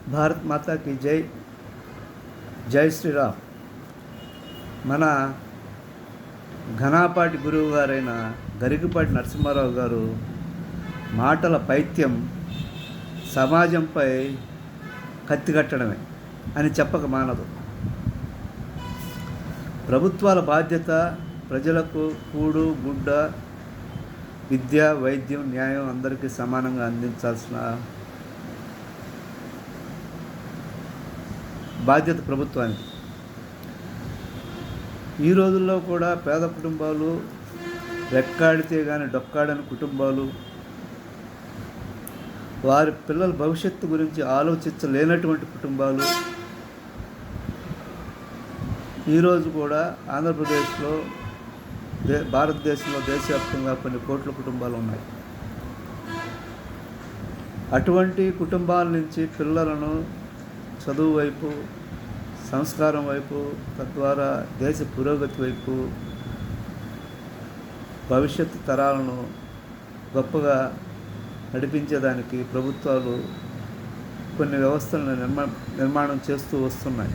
భారత్ మాతాకి జై. జై శ్రీరామ్. మన ఘనాపాటి గురువు గారైన గరికపాటి నరసింహారావు గారు మాటల పైత్యం సమాజంపై కత్తికట్టడమే అని చెప్పక మానదు. ప్రభుత్వాల బాధ్యత ప్రజలకు కూడు గుడ్డ, విద్య, వైద్యం, న్యాయం అందరికీ సమానంగా అందించాల్సిన బాధ్యత ప్రభుత్వానికి. ఈ రోజుల్లో కూడా పేద కుటుంబాలు, రెక్కాడితే కానీ డొక్కాడని కుటుంబాలు, వారి పిల్లల భవిష్యత్తు గురించి ఆలోచించలేనటువంటి కుటుంబాలు ఈరోజు కూడా ఆంధ్రప్రదేశ్లో, భారతదేశంలో దేశవ్యాప్తంగా కొన్ని కోట్ల కుటుంబాలు ఉన్నాయి. అటువంటి కుటుంబాల నుంచి పిల్లలను చదువు వైపు, సంస్కారం వైపు, తద్వారా దేశ పురోగతి వైపు, భవిష్యత్తు తరాలను గొప్పగా నడిపించేదానికి ప్రభుత్వాలు కొన్ని వ్యవస్థలను నిర్మాణం చేస్తూ వస్తున్నాయి.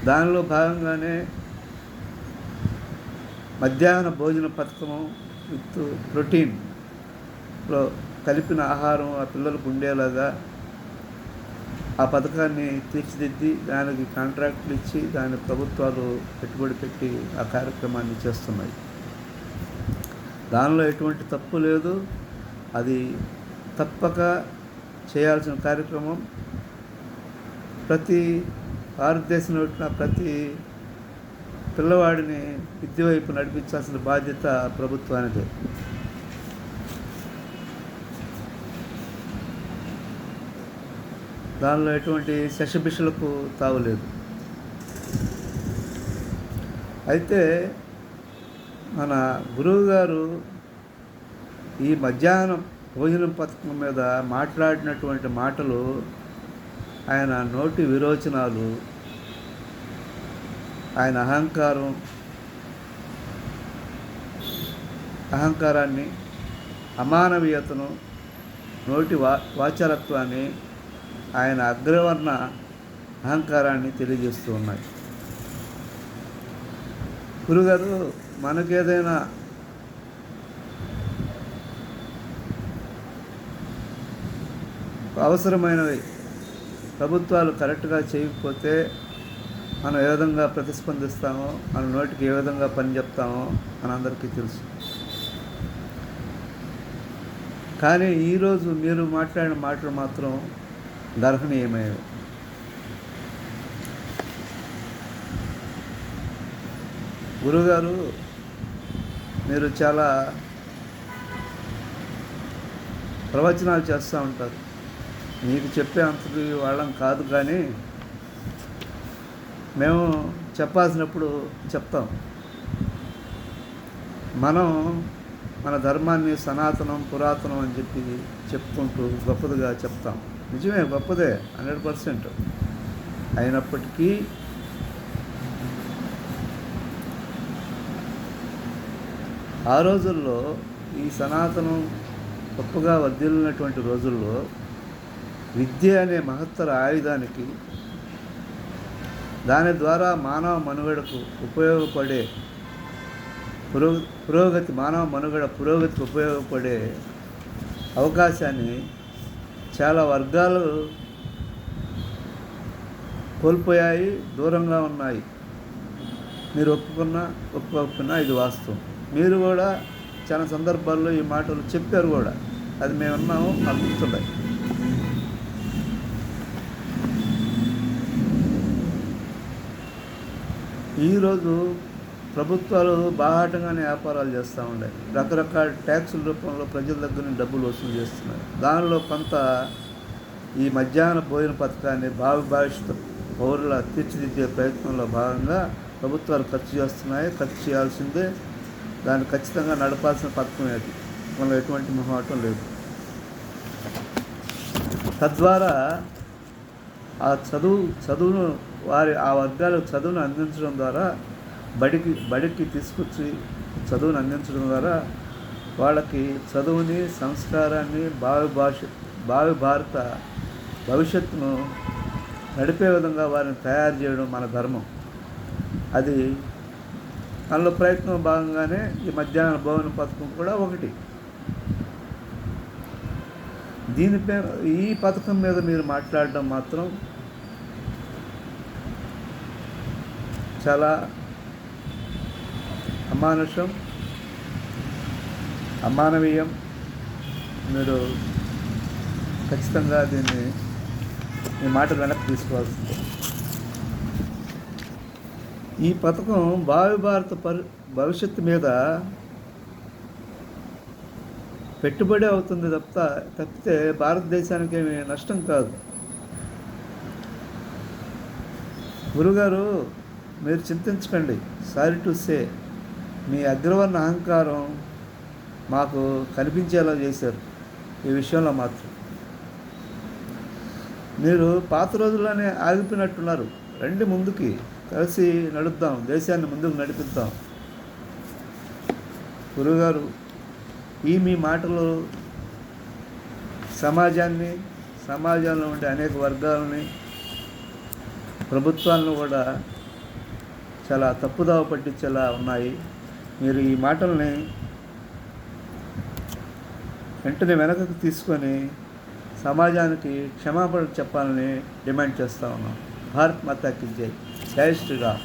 దానిలో భాగంగానే మధ్యాహ్న భోజన పథకము విత్ ప్రోటీన్లో కలిపిన ఆహారం ఆ పిల్లలకు ఉండేలాగా ఆ పథకాన్ని తీర్చిదిద్ది దానికి కాంట్రాక్టులు ఇచ్చి దాని ప్రభుత్వాలు పెట్టుబడి పెట్టి ఆ కార్యక్రమాన్ని చేస్తున్నాయి. దానిలో ఎటువంటి తప్పు లేదు. అది తప్పక చేయాల్సిన కార్యక్రమం. ప్రతి భారతదేశంలో ఉన్న ప్రతి పిల్లవాడిని విద్య వైపు నడిపించాల్సిన బాధ్యత ప్రభుత్వానిదే. దానిలో ఎటువంటి శశబిషలకు తావులేదు. అయితే మన గురువుగారు ఈ మధ్యాహ్నం భోజనం పథకం మీద మాట్లాడినటువంటి మాటలు, ఆయన నోటి విరోచనాలు, ఆయన అహంకారాన్ని, అమానవీయతను, నోటి వాచారత్వాన్ని, ఆయన అగ్రవర్ణ అహంకారాన్ని తెలియజేస్తూ ఉన్నాయి. గురుగారు మనకేదైనా అవసరమైనవి ప్రభుత్వాలు కరెక్ట్గా చేయకపోతే మనం ఏ విధంగా ప్రతిస్పందిస్తామో, మన నోటికి ఏ విధంగా పని చెప్తామో మనందరికీ తెలుసు. కానీ ఈరోజు మీరు మాట్లాడిన మాటలు మాత్రం గర్హనీయమైనవి. గురుగారు మీరు చాలా ప్రవచనాలు చేస్తూ ఉంటారు. మీకు చెప్పే అంతటి వాళ్ళం కాదు, కానీ మేము చెప్పాల్సినప్పుడు చెప్తాం. మనం మన ధర్మాన్ని సనాతనం, పురాతనం అని చెప్పి చెప్పుకుంటూ గొప్పదిగా చెప్తాం. నిజమే, గొప్పదే 100%. అయినప్పటికీ ఆ రోజుల్లో ఈ సనాతనం గొప్పగా వర్ధిల్లినటువంటి రోజుల్లో విద్య అనే మహత్తర ఆయుధానికి, దాని ద్వారా మానవ మనుగడకు ఉపయోగపడే పురోగతికి ఉపయోగపడే అవకాశాన్ని చాలా వర్గాలు కోల్పోయాయి, దూరంగా ఉన్నాయి. మీరు ఒప్పుకోకపోయినా ఇది వాస్తవం. మీరు కూడా చాలా సందర్భాల్లో ఈ మాటలు చెప్పారు కూడా. అది మేము ఉన్నాము, మాకు గుర్తున్నాయి. ఈరోజు ప్రభుత్వాలు బాహాటంగానే వ్యాపారాలు చేస్తూ ఉన్నాయి. రకరకాల ట్యాక్సుల రూపంలో ప్రజల దగ్గర నుంచి డబ్బులు వసూలు చేస్తున్నారు. దానిలో కొంత ఈ మధ్యాహ్న భోజన పథకాన్ని భవిష్యత్తు పౌరుల తీర్చిదిద్దే ప్రయత్నంలో భాగంగా ప్రభుత్వాలు ఖర్చు చేస్తున్నాయి. ఖర్చు చేయాల్సిందే. దాన్ని ఖచ్చితంగా నడపాల్సిన పథకం అది. మనలో ఎటువంటి మొహమాటం లేదు. తద్వారా ఆ చదువును ఆ వర్గాలకు చదువును అందించడం ద్వారా, బడికి తీసుకొచ్చి చదువును అందించడం ద్వారా వాళ్ళకి చదువుని, సంస్కారాన్ని, భావి భారత భవిష్యత్తును నడిపే విధంగా వారిని తయారు చేయడం మన ధర్మం. అది దానిలో ప్రయత్నం భాగంగానే ఈ మధ్యాహ్న భోజన పథకం కూడా ఒకటి. దీనిపై ఈ పథకం మీద మీరు మాట్లాడడం మాత్రం చాలా అమానుషం, అమానవీయం. మీరు ఖచ్చితంగా దీన్ని మీ మాటలు వెనక్కి తీసుకోవాల్సిందే. ఈ పథకం భావి భారత భవిష్యత్తు మీద పెట్టుబడి అవుతుంది తప్పితే భారతదేశానికి ఏమి నష్టం కాదు. గురుగారు, మీరు చింతించకండి. సారీ టు సే, మీ అగ్రవర్ణ అహంకారం మాకు కనిపించేలా చేశారు ఈ విషయంలో మాత్రం. మీరు పాత రోజుల్లోనే ఆగిపోయినట్టున్నారు. రండి, ముందుకి కలిసి నడుద్దాం, దేశాన్ని ముందుకు నడిపిద్దాం. గురుగారు, మీ మాటలు సమాజంలో ఉండే అనేక వర్గాలని, ప్రభుత్వాలను కూడా చాలా తప్పుదావ పట్టించేలా ఉన్నాయి. మీరు ఈ మాటల్ని వెంటనే వెనకకు తీసుకొని సమాజానికి క్షమాపణ చెప్పాలని డిమాండ్ చేస్తూ ఉన్నాం. భారత్ మాతాకి జై. జై శ్రీరామ్.